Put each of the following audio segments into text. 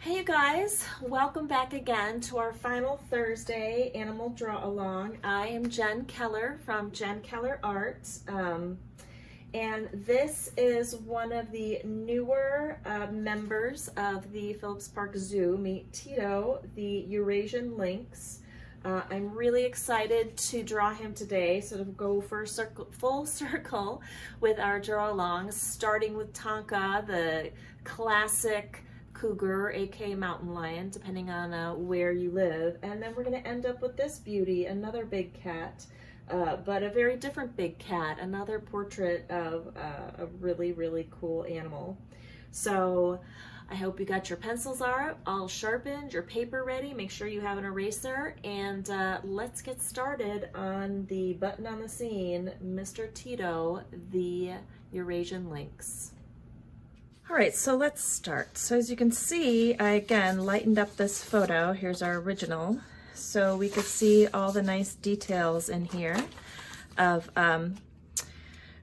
Hey you guys, welcome back again to our final Thursday animal draw along. I am Jen Keller from Jen Keller Art, and this is one of the newer members of the Phillips Park Zoo. Meet Tito the Eurasian Lynx. I'm really excited to draw him today, so to go for full circle with our draw alongs, starting with Tonka, the classic cougar, aka mountain lion, depending on where you live. And then we're going to end up with this beauty, another big cat, but a very different big cat, another portrait of a really, really cool animal. So I hope you got your pencils all sharpened, your paper ready, make sure you have an eraser, and let's get started on the button on the scene, Mr. Tito, the Eurasian Lynx. All right, so let's start. So as you can see, I again lightened up this photo. Here's our original. So we could see all the nice details in here of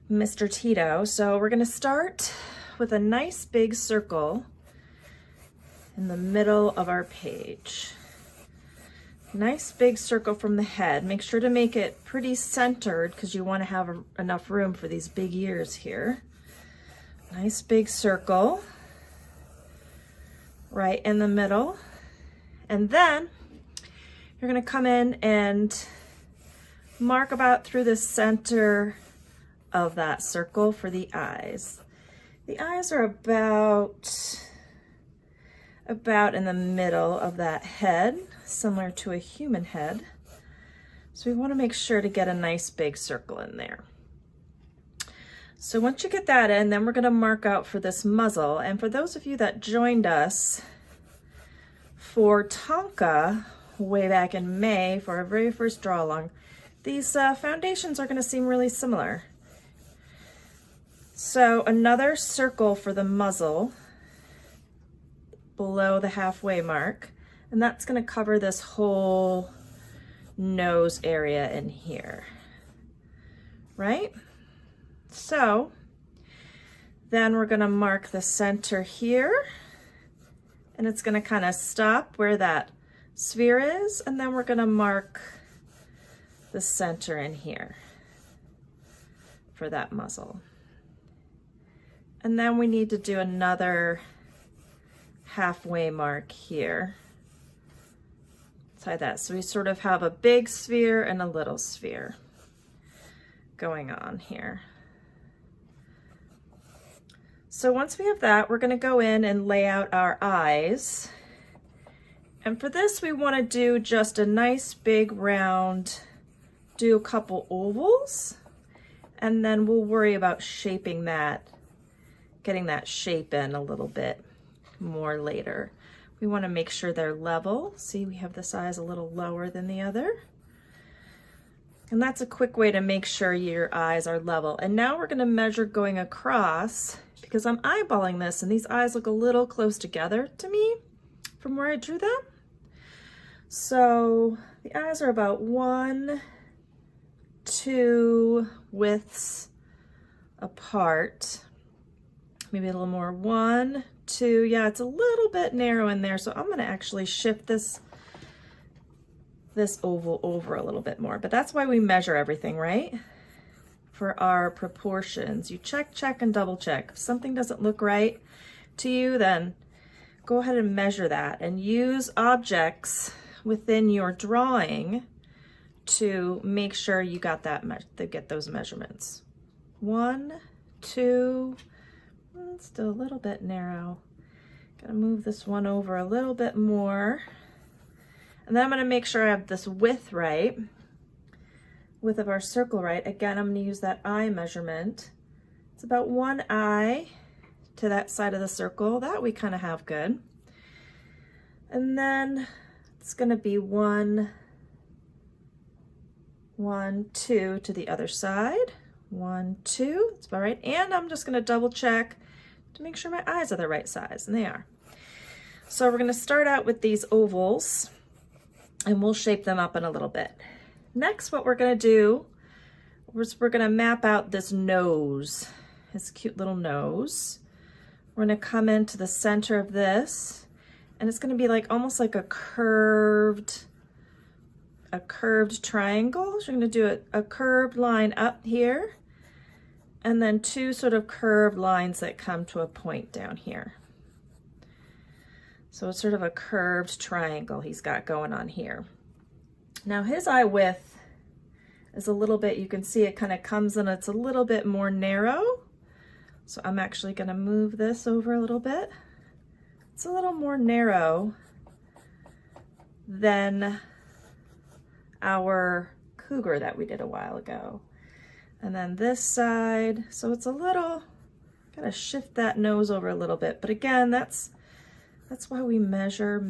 Mr. Tito. So we're gonna start with a nice big circle in the middle of our page. Nice big circle from the head. Make sure to make it pretty centered because you wanna have enough room for these big ears here. Nice big circle right in the middle. And then you're going to come in and mark about through the center of that circle for the eyes. The eyes are about in the middle of that head, similar to a human head. So we want to make sure to get a nice big circle in there. So once you get that in, then we're going to mark out for this muzzle. And for those of you that joined us for Tonka way back in May for our very first draw along, these foundations are going to seem really similar. So another circle for the muzzle below the halfway mark, and that's going to cover this whole nose area in here, right? So then we're going to mark the center here, and it's going to kind of stop where that sphere is, and then we're going to mark the center in here for that muzzle. And then we need to do another halfway mark here. Like that. So we sort of have a big sphere and a little sphere going on here. So once we have that, we're going to go in and lay out our eyes. And for this, we want to do just a nice big round, do a couple ovals, and then we'll worry about shaping that, getting that shape in a little bit more later. We want to make sure they're level. See, we have this eyes a little lower than the other. And that's a quick way to make sure your eyes are level. And now we're going to measure going across, because I'm eyeballing this and these eyes look a little close together to me from where I drew them. So the eyes are about 1, 2 widths apart, maybe a little more, 1, 2, yeah, it's a little bit narrow in there. So I'm going to actually shift this oval over a little bit more, but that's why we measure everything, right? For our proportions, you check, and double check. If something doesn't look right to you, then go ahead and measure that and use objects within your drawing to make sure you got that, get those measurements. 1, 2, still a little bit narrow. Gotta move this one over a little bit more. And then I'm gonna make sure I have this width right. Width of our circle right. Again, I'm going to use that eye measurement. It's about 1 eye to that side of the circle. That we kind of have good. And then it's going to be 1, 2 to the other side. 1, 2. That's about right. And I'm just going to double check to make sure my eyes are the right size, and they are. So we're going to start out with these ovals, and we'll shape them up in a little bit. Next, what we're going to do is we're going to map out this nose, his cute little nose. We're going to come into the center of this And it's going to be like almost like a curved triangle. So you're going to do a curved line up here, and then two sort of curved lines that come to a point down here. So it's sort of a curved triangle he's got going on here. Now his eye width is a little bit, you can see it kind of comes in, it's a little bit more narrow. So I'm actually going to move this over a little bit. It's a little more narrow than our cougar that we did a while ago. And then this side, so it's a little, gotta shift that nose over a little bit. But again, that's why we measure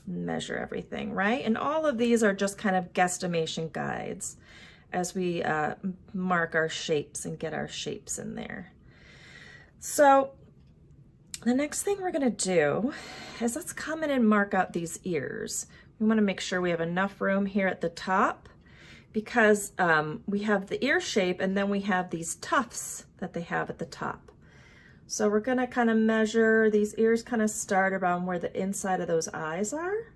everything, right? And all of these are just kind of guesstimation guides as we mark our shapes and get our shapes in there. So the next thing we're gonna do is let's come in and mark out these ears. We wanna make sure we have enough room here at the top, because we have the ear shape and then we have these tufts that they have at the top. So we're gonna kind of measure, these ears kind of start around where the inside of those eyes are.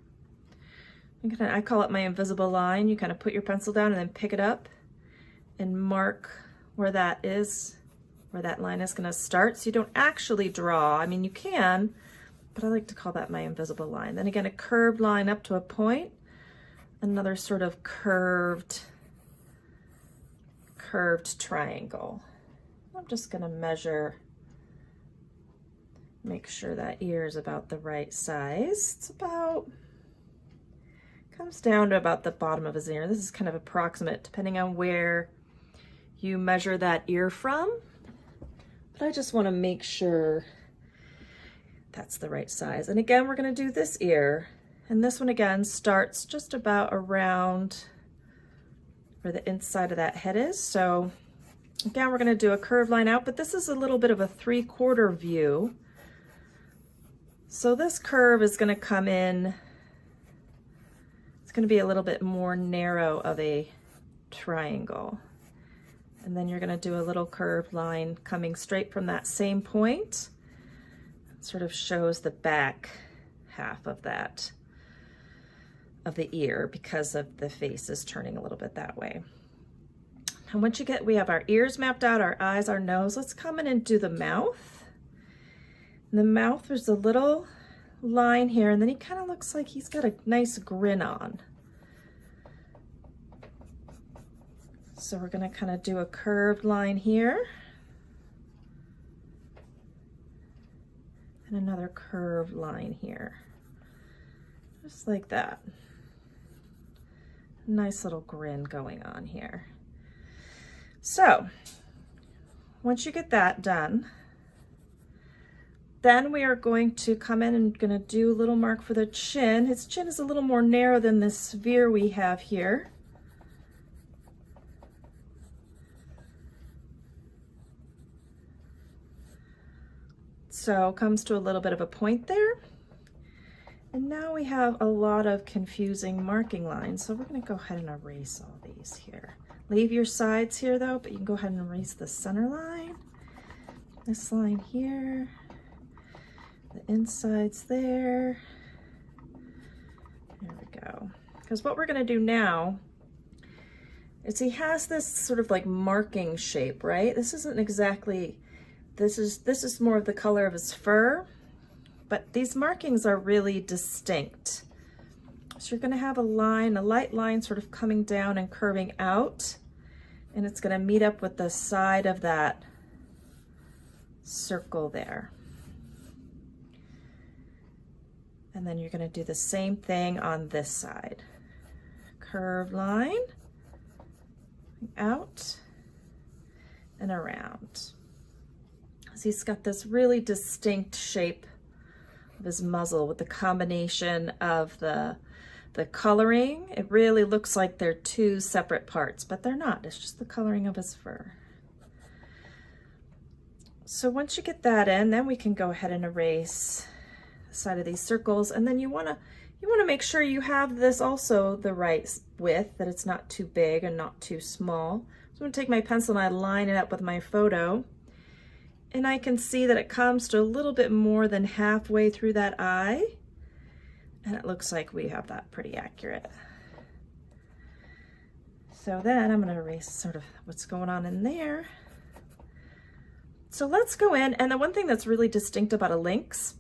I call it my invisible line. You kind of put your pencil down and then pick it up and mark where that is, where that line is gonna start. So you don't actually draw, I mean you can, but I like to call that my invisible line. Then again, a curved line up to a point, another sort of curved triangle. I'm just gonna measure, make sure that ear is about the right size. It's about, comes down to about the bottom of his ear. This is kind of approximate depending on where you measure that ear from, but I just want to make sure that's the right size. And again, we're going to do this ear, and this one again starts just about around where the inside of that head is. So again, we're going to do a curved line out, but this is a little bit of a 3/4 view. So this curve is going to come in, it's going to be a little bit more narrow of a triangle. And then you're going to do a little curved line coming straight from that same point. It sort of shows the back half of that, of the ear, because of the face is turning a little bit that way. And once you get, we have our ears mapped out, our eyes, our nose, let's come in and do the mouth. In the mouth, there's a little line here, and then he kind of looks like he's got a nice grin on. So we're going to kind of do a curved line here, and another curved line here, just like that. Nice little grin going on here. So once you get that done, then we are going to come in and going to do a little mark for the chin. His chin is a little more narrow than the sphere we have here. So comes to a little bit of a point there. And now we have a lot of confusing marking lines. So we're going to go ahead and erase all these here. Leave your sides here though, but you can go ahead and erase the center line. This line here. The insides there. There we go. Because what we're going to do now is he has this sort of like marking shape, right? This isn't exactly, this is more of the color of his fur, but these markings are really distinct. So you're going to have a line, a light line sort of coming down and curving out, and it's going to meet up with the side of that circle there. And then you're going to do the same thing on this side. Curved line, out and around. So he's got this really distinct shape of his muzzle with the combination of the coloring. It really looks like they're two separate parts, but they're not. It's just the coloring of his fur. So once you get that in, then we can go ahead and erase side of these circles, and then you want to make sure you have this also the right width, that it's not too big and not too small. So I'm going to take my pencil and I line it up with my photo, And I can see that it comes to a little bit more than halfway through that eye. And it looks like we have that pretty accurate. So then I'm going to erase sort of what's going on in there. So let's go in, and the one thing that's really distinct about a lynx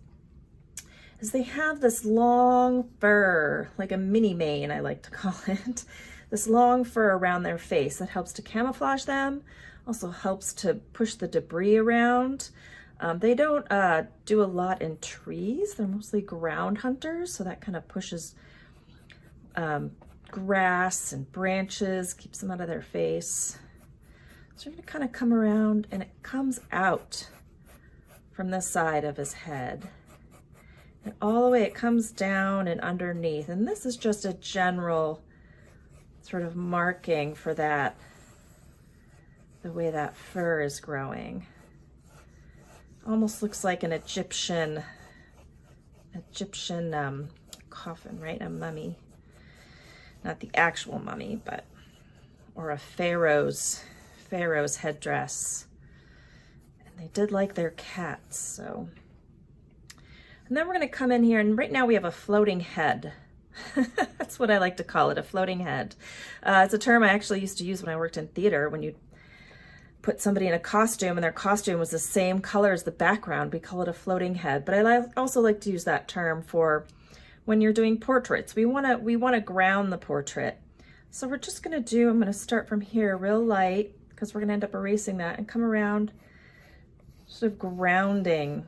is they have this long fur, like a mini mane, I like to call it. This long fur around their face that helps to camouflage them, also helps to push the debris around. They don't do a lot in trees. They're mostly ground hunters, so that kind of pushes grass and branches, keeps them out of their face. So you're going to kind of come around, and it comes out from the side of his head. And all the way it comes down and underneath. And this is just a general sort of marking for that, the way that fur is growing. Almost looks like an Egyptian coffin, right? A mummy. Not the actual mummy, but, or a pharaoh's headdress. And they did like their cats, so. And then we're going to come in here, and right now we have a floating head. That's what I like to call it, a floating head. It's a term I actually used to use when I worked in theater. When you put somebody in a costume and their costume was the same color as the background, we call it a floating head. But I also like to use that term for when you're doing portraits. We want to ground the portrait. So we're just going to I'm going to start from here real light, because we're going to end up erasing that, and come around sort of grounding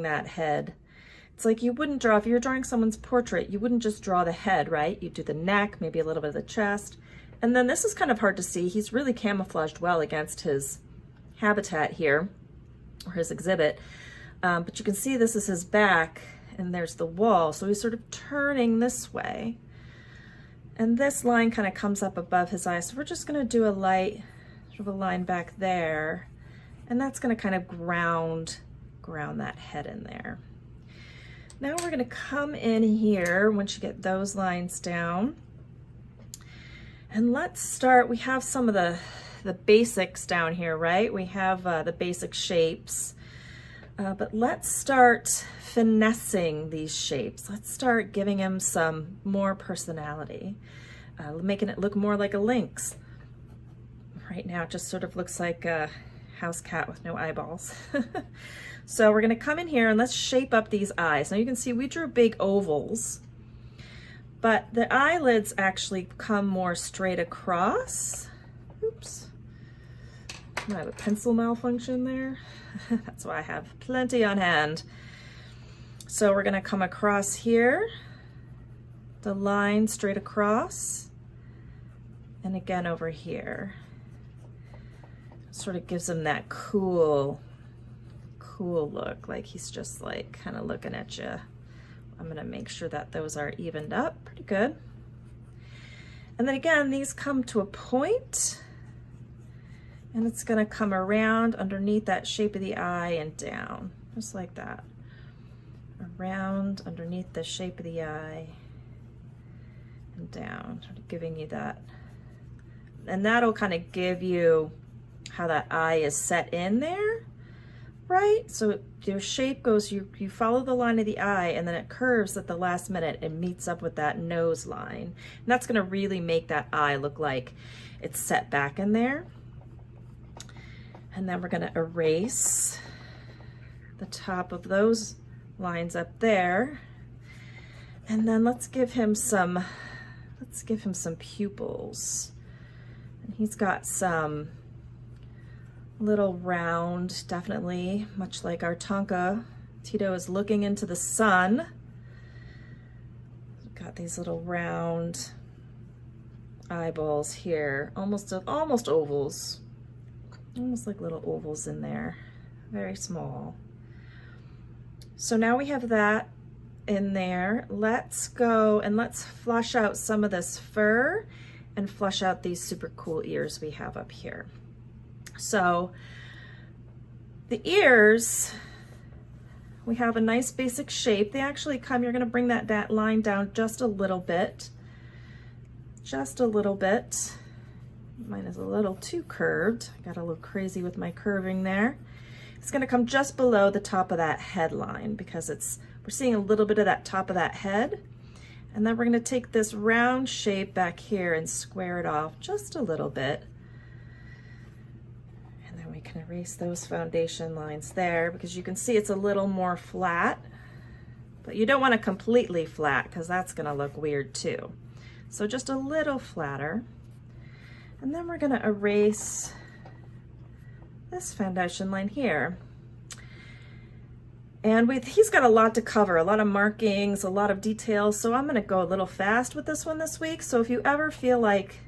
that head. It's like you wouldn't draw, if you're drawing someone's portrait, you wouldn't just draw the head, right? You do the neck, maybe a little bit of the chest. And then this is kind of hard to see. He's really camouflaged well against his habitat here, or his exhibit. But you can see this is his back, and there's the wall. So he's sort of turning this way. And this line kind of comes up above his eye. So we're just going to do a light, sort of a line back there. And that's going to kind of ground that head in there. Now we're going to come in here once you get those lines down. And let's start, we have some of the basics down here, right? We have the basic shapes. But let's start finessing these shapes. Let's start giving him some more personality, making it look more like a lynx. Right now it just sort of looks like a house cat with no eyeballs. So we're going to come in here and let's shape up these eyes. Now you can see we drew big ovals, but the eyelids actually come more straight across. Oops. I have a pencil malfunction there. That's why I have plenty on hand. So we're going to come across here, the line straight across, and again over here. Sort of gives him that cool look, like he's just like kind of looking at you. I'm going to make sure that those are evened up pretty good. And then again, these come to a point, and it's going to come around underneath that shape of the eye and down, just like that. Around underneath the shape of the eye and down, sort of giving you that. And that'll kind of give you how that eye is set in there, right? So your shape goes, you follow the line of the eye, and then it curves at the last minute and meets up with that nose line. And that's going to really make that eye look like it's set back in there. And then we're going to erase the top of those lines up there. And then let's give him some pupils. And he's got some little round, definitely, much like our Tonka. Tito is looking into the sun. We've got these little round eyeballs here, almost ovals. Almost like little ovals in there, very small. So now we have that in there. Let's go and let's flush out some of this fur and flush out these super cool ears we have up here. So the ears, we have a nice basic shape. They actually come, you're going to bring that line down just a little bit. Just a little bit. Mine is a little too curved. I got a little crazy with my curving there. It's going to come just below the top of that headline because we're seeing a little bit of that top of that head. And then we're going to take this round shape back here and square it off just a little bit. And then we can erase those foundation lines there because you can see it's a little more flat, but you don't want it completely flat because that's going to look weird too. So just a little flatter. And then we're going to erase this foundation line here. And he's got a lot to cover, a lot of markings, a lot of details, so I'm going to go a little fast with this one this week. So if you ever feel like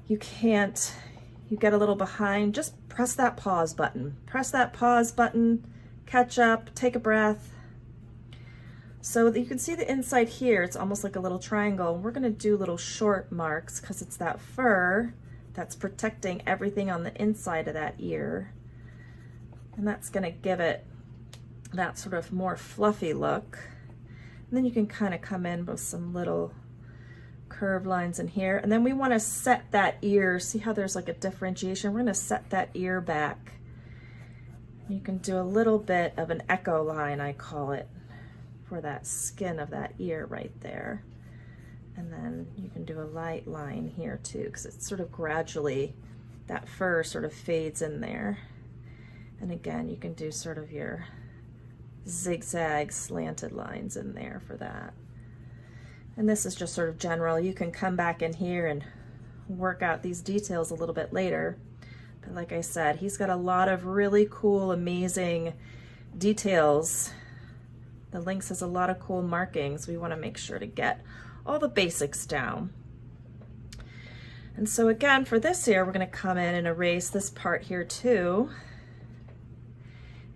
you get a little behind, just press that pause button. Press that pause button, catch up, take a breath. So that you can see the inside here, it's almost like a little triangle. We're going to do little short marks because it's that fur that's protecting everything on the inside of that ear. And that's going to give it that sort of more fluffy look. And then you can kind of come in with some little curved lines in here. And then we want to set that ear. See how there's like a differentiation? We're going to set that ear back. You can do a little bit of an echo line, I call it, for that skin of that ear right there. And then you can do a light line here too, because it's sort of gradually, that fur sort of fades in there. And again, you can do sort of your zigzag slanted lines in there for that. And this is just sort of general. You can come back in here and work out these details a little bit later. But like I said, he's got a lot of really cool, amazing details. The lynx has a lot of cool markings. We want to make sure to get all the basics down. And so again, for this ear, we're going to come in and erase this part here too.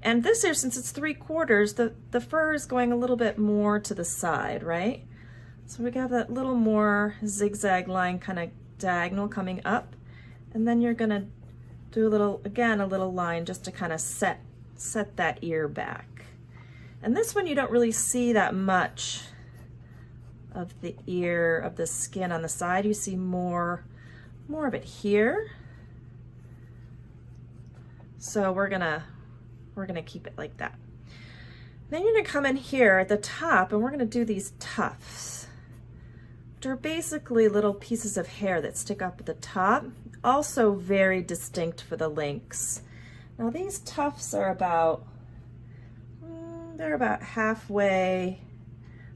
And this ear, since it's 3/4, the fur is going a little bit more to the side, right? So we got that little more zigzag line kind of diagonal coming up. And then you're going to do a little line just to kind of set that ear back. And this one you don't really see that much of the ear, of the skin on the side. You see more of it here. So we're gonna keep it like that. Then you're gonna come in here at the top and we're gonna do these tufts, which are basically little pieces of hair that stick up at the top, also very distinct for the lynx. Now these tufts are about halfway,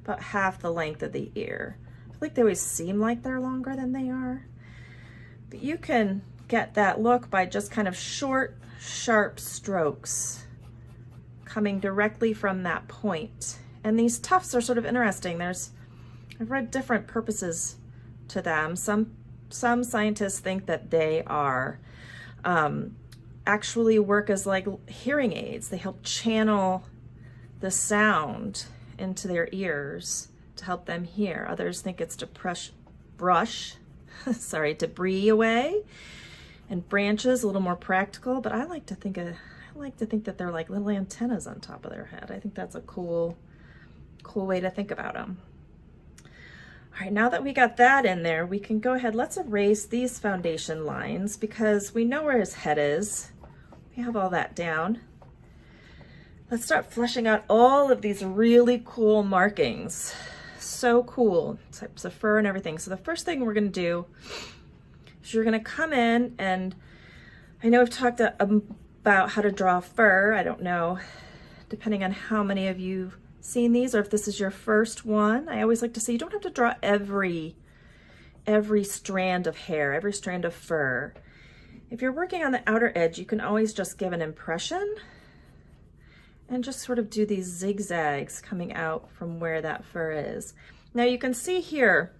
about half the length of the ear. I feel like they always seem like they're longer than they are. But you can get that look by just kind of short, sharp strokes coming directly from that point. And these tufts are sort of interesting. I've read different purposes to them. Some scientists think that they are actually work as like hearing aids. They help channel the sound into their ears to help them hear. Others think it's to brush debris away, and branches, a little more practical, but I like to think that they're like little antennas on top of their head. I think that's a cool way to think about them. All right, now that we got that in there, we can go ahead, let's erase these foundation lines because we know where his head is. We have all that down. Let's start fleshing out all of these really cool markings. So cool, types of fur and everything. So the first thing we're gonna do is you're gonna come in, and I know I've talked about how to draw fur. I don't know, depending on how many of you've seen these or if this is your first one. I always like to say you don't have to draw every strand of hair, every strand of fur. If you're working on the outer edge, you can always just give an impression and just sort of do these zigzags coming out from where that fur is. Now you can see here,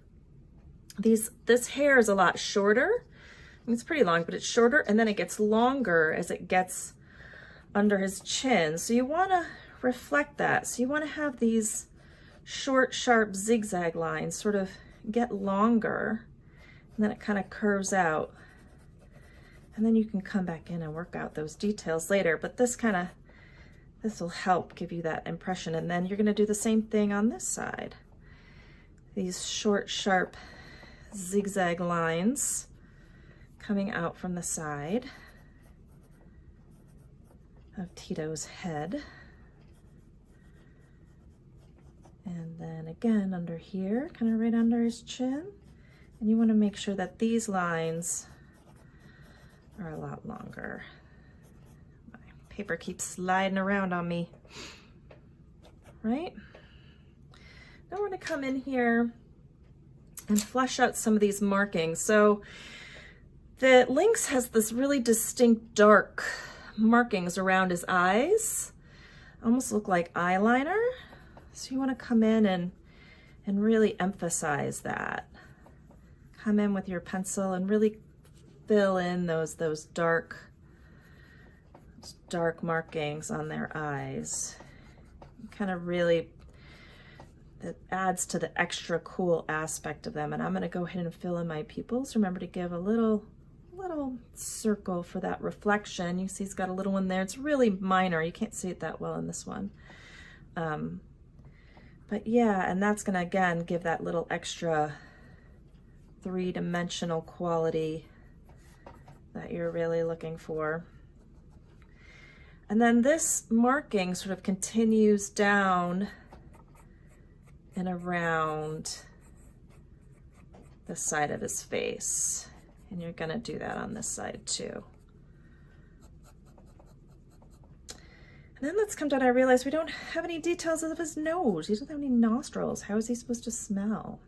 this hair is a lot shorter. I mean, it's pretty long, but it's shorter, and then it gets longer as it gets under his chin. So you want to reflect that. So you want to have these short, sharp zigzag lines sort of get longer, and then it kind of curves out. And then you can come back in and work out those details later, but this will help give you that impression. And then you're going to do the same thing on this side. These short, sharp zigzag lines coming out from the side. of Tito's head. And then again under here, kind of right under his chin. And you want to make sure that these lines are a lot longer. My paper keeps sliding around on me, right? Now we're going to come in here and flesh out some of these markings. So the lynx has this really distinct dark markings around his eyes, almost look like eyeliner. So you want to come in and really emphasize that. Come in with your pencil and really fill in those dark markings on their eyes. Kind of really, it adds to the extra cool aspect of them. And I'm going to go ahead and fill in my pupils. Remember to give a little circle for that reflection. You see he's got a little one there. It's really minor. You can't see it that well in this one. But yeah, and that's going to again give that little extra three-dimensional quality that you're really looking for. And then this marking sort of continues down and around the side of his face. And you're going to do that on this side too. And then let's come down. I realize we don't have any details of his nose. He doesn't have any nostrils. How is he supposed to smell?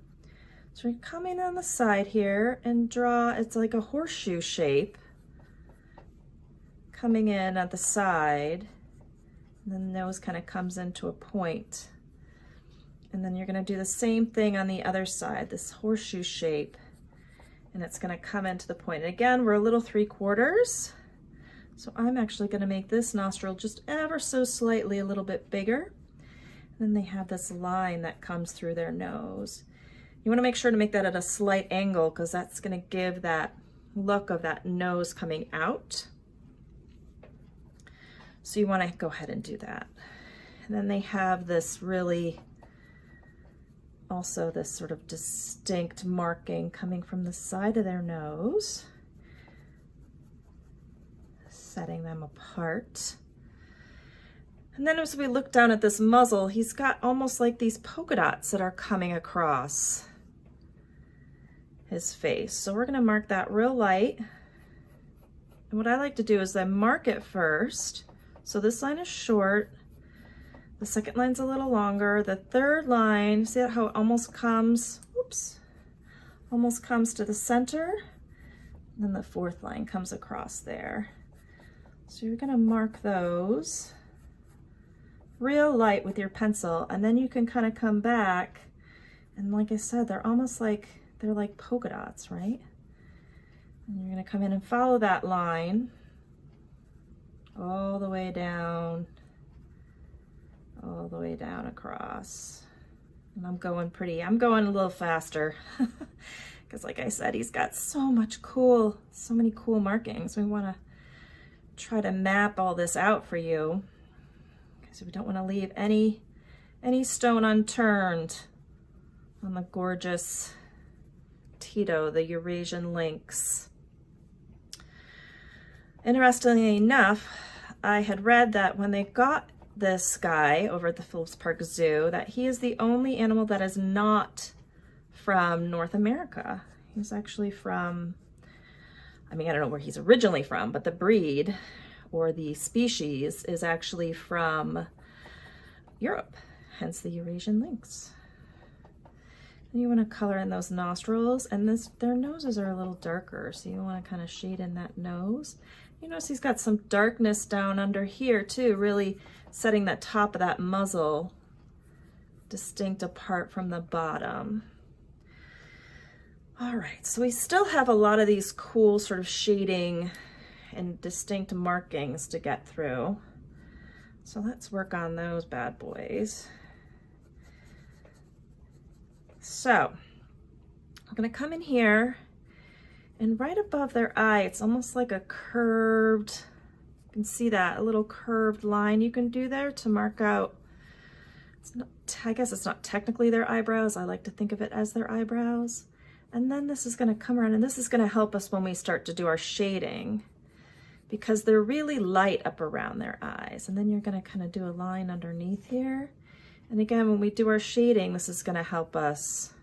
So we're coming on the side here and draw, it's like a horseshoe shape coming in at the side. And then the nose kind of comes into a point. And then you're going to do the same thing on the other side, this horseshoe shape. And it's going to come into the point. And again, we're a little 3/4. So I'm actually going to make this nostril just ever so slightly a little bit bigger. And then they have this line that comes through their nose. You want to make sure to make that at a slight angle because that's going to give that look of that nose coming out. So you want to go ahead and do that. And then they have this really, also this sort of distinct marking coming from the side of their nose, setting them apart. And then as we look down at this muzzle, he's got almost like these polka dots that are coming across his face. So we're going to mark that real light. And what I like to do is then mark it first. So this line is short. The second line's a little longer. The third line, see how it almost comes, oops, almost comes to the center. And then the fourth line comes across there. So you're going to mark those real light with your pencil, and then you can kind of come back, and like I said, they're almost like, they're like polka dots, right? And you're going to come in and follow that line all the way down across. And I'm going a little faster because like I said, he's got so many cool markings. We want to try to map all this out for you. So we don't want to leave any stone unturned on the gorgeous Tito, the Eurasian lynx. Interestingly enough, I had read that when they got this guy over at the Phillips Park Zoo, that he is the only animal that is not from North America. He's actually from, I mean, I don't know where he's originally from, but the breed or the species is actually from Europe, hence the Eurasian lynx. And you want to color in those nostrils, and their noses are a little darker, so you want to kind of shade in that nose. You notice he's got some darkness down under here too, really setting that top of that muzzle distinct apart from the bottom. All right, so we still have a lot of these cool sort of shading and distinct markings to get through. So let's work on those bad boys. So I'm going to come in here, and right above their eye, it's almost like a curved, you can see that, a little curved line you can do there to mark out, it's not, I guess it's not technically their eyebrows. I like to think of it as their eyebrows. And then this is going to come around, and this is going to help us when we start to do our shading. because they're really light up around their eyes. And then you're going to kind of do a line underneath here. And again, when we do our shading, this is going to help us,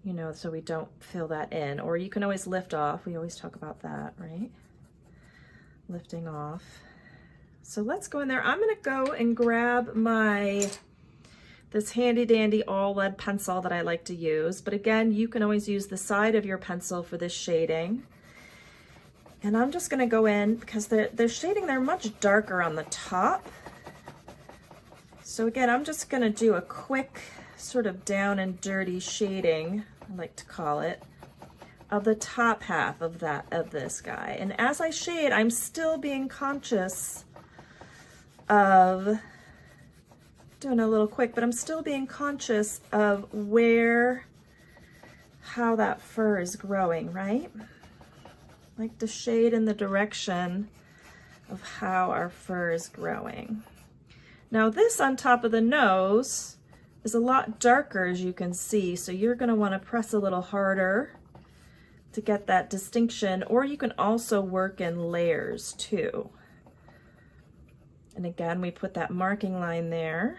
you know, so we don't fill that in. Or you can always lift off. We always talk about that, right? Lifting off. So let's go in there. I'm going to go and grab this handy dandy all lead pencil that I like to use. But again, you can always use the side of your pencil for this shading. And I'm just going to go in because they're shading, they're much darker on the top. So again, I'm just going to do a quick sort of down and dirty shading, I like to call it, of the top half of this guy. And as I shade, I'm still being conscious of doing a little quick, but I'm still being conscious of how that fur is growing, right? Like to shade in the direction of how our fur is growing. Now this on top of the nose is a lot darker, as you can see, so you're going to want to press a little harder to get that distinction, or you can also work in layers too. And again, we put that marking line there,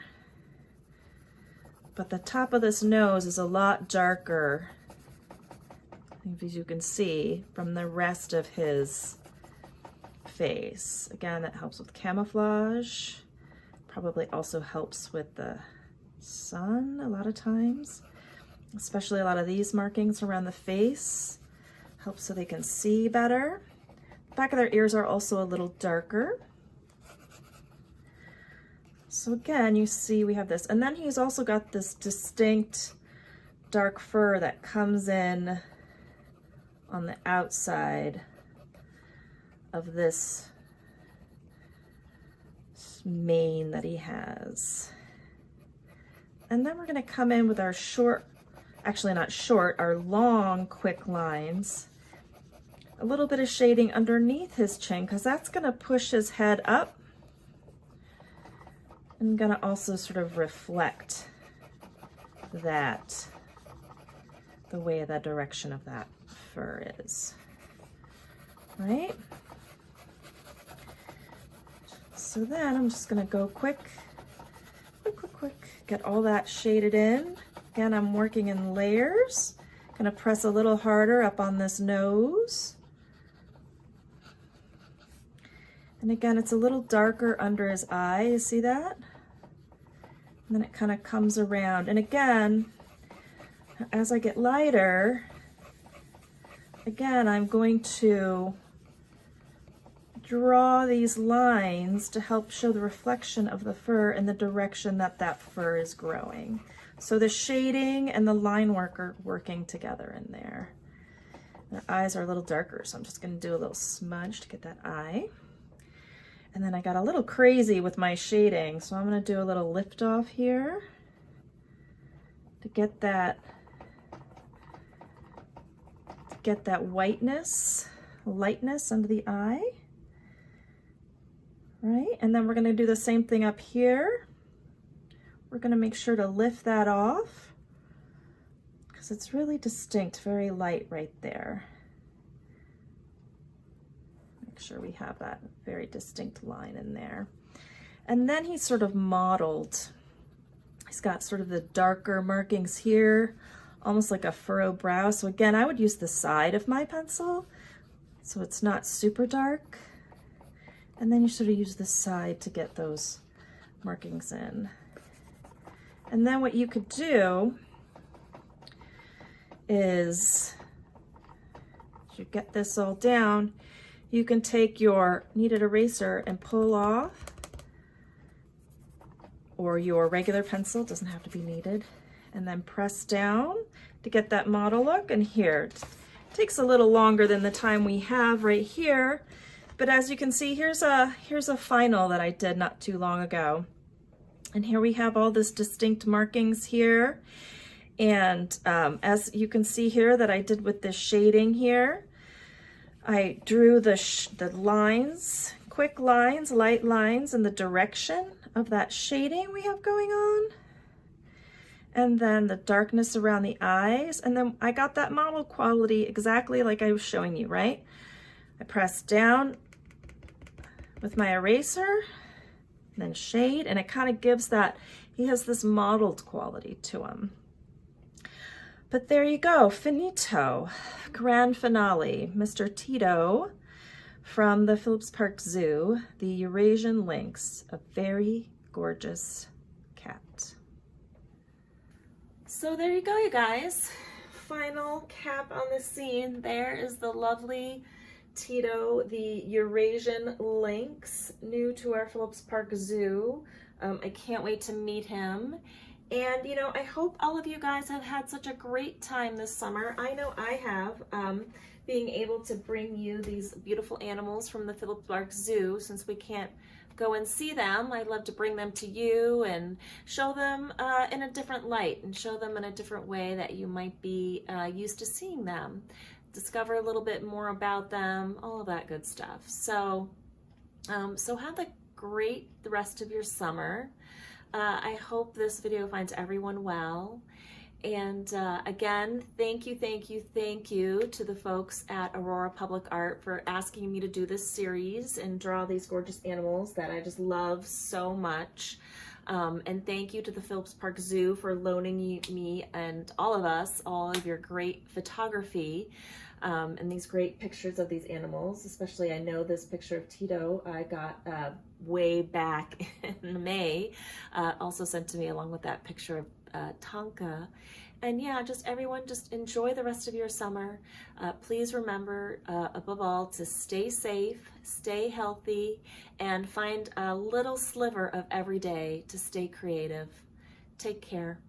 but the top of this nose is a lot darker, as you can see, from the rest of his face. Again, that helps with camouflage. Probably also helps with the sun a lot of times, especially a lot of these markings around the face. Helps so they can see better. The back of their ears are also a little darker. So again, you see we have this. And then he's also got this distinct dark fur that comes in on the outside of this mane that he has. And then we're going to come in with our short, actually not short, our long quick lines. A little bit of shading underneath his chin because that's going to push his head up and going to also sort of reflect that, the way the direction of that fur is, right? So then I'm just going to go quick, get all that shaded in. Again, I'm working in layers. Going to press a little harder up on this nose. And again, it's a little darker under his eye. You see that? And then it kind of comes around. And again, as I get lighter, again, I'm going to draw these lines to help show the reflection of the fur in the direction that that fur is growing. So the shading and the line work are working together in there. Their eyes are a little darker, so I'm just going to do a little smudge to get that eye. And then I got a little crazy with my shading, so I'm going to do a little lift off here to get that whiteness, lightness under the eye. Right? And then we're going to do the same thing up here. We're going to make sure to lift that off because it's really distinct, very light right there. Make sure we have that very distinct line in there. And then he's sort of modeled. He's got sort of the darker markings here, almost like a furrow brow. So again, I would use the side of my pencil so it's not super dark. And then you sort of use the side to get those markings in. And then what you could do is, as you get this all down, you can take your kneaded eraser and pull off, or your regular pencil, doesn't have to be kneaded, and then press down to get that model look. And here, it takes a little longer than the time we have right here. But as you can see, here's a final that I did not too long ago. And here we have all this distinct markings here. And as you can see here that I did with this shading here, I drew the lines, quick lines, light lines in the direction of that shading we have going on. And then the darkness around the eyes. And then I got that model quality exactly like I was showing you, right? I press down with my eraser, then shade, and it kind of gives that, he has this mottled quality to him. But there you go, finito, grand finale, Mr. Tito from the Phillips Park Zoo, the Eurasian lynx, a very gorgeous cat. So there you go, you guys. Final cap on the scene. There is the lovely Tito, the Eurasian lynx, new to our Phillips Park Zoo. I can't wait to meet him. And, you know, I hope all of you guys have had such a great time this summer. I know I have, being able to bring you these beautiful animals from the Phillips Park Zoo. Since we can't go and see them, I'd love to bring them to you and show them in a different light and show them in a different way that you might be used to seeing them. Discover a little bit more about them, all of that good stuff. So, so have the rest of your summer. I hope this video finds everyone well. And again, thank you to the folks at Aurora Public Art for asking me to do this series and draw these gorgeous animals that I just love so much. And thank you to the Phillips Park Zoo for loaning me and all of us all of your great photography and these great pictures of these animals. Especially, I know this picture of Tito I got way back in May, also sent to me along with that picture of Tonka. And yeah, just everyone, just enjoy the rest of your summer. Please remember, above all, to stay safe, stay healthy, and find a little sliver of every day to stay creative. Take care.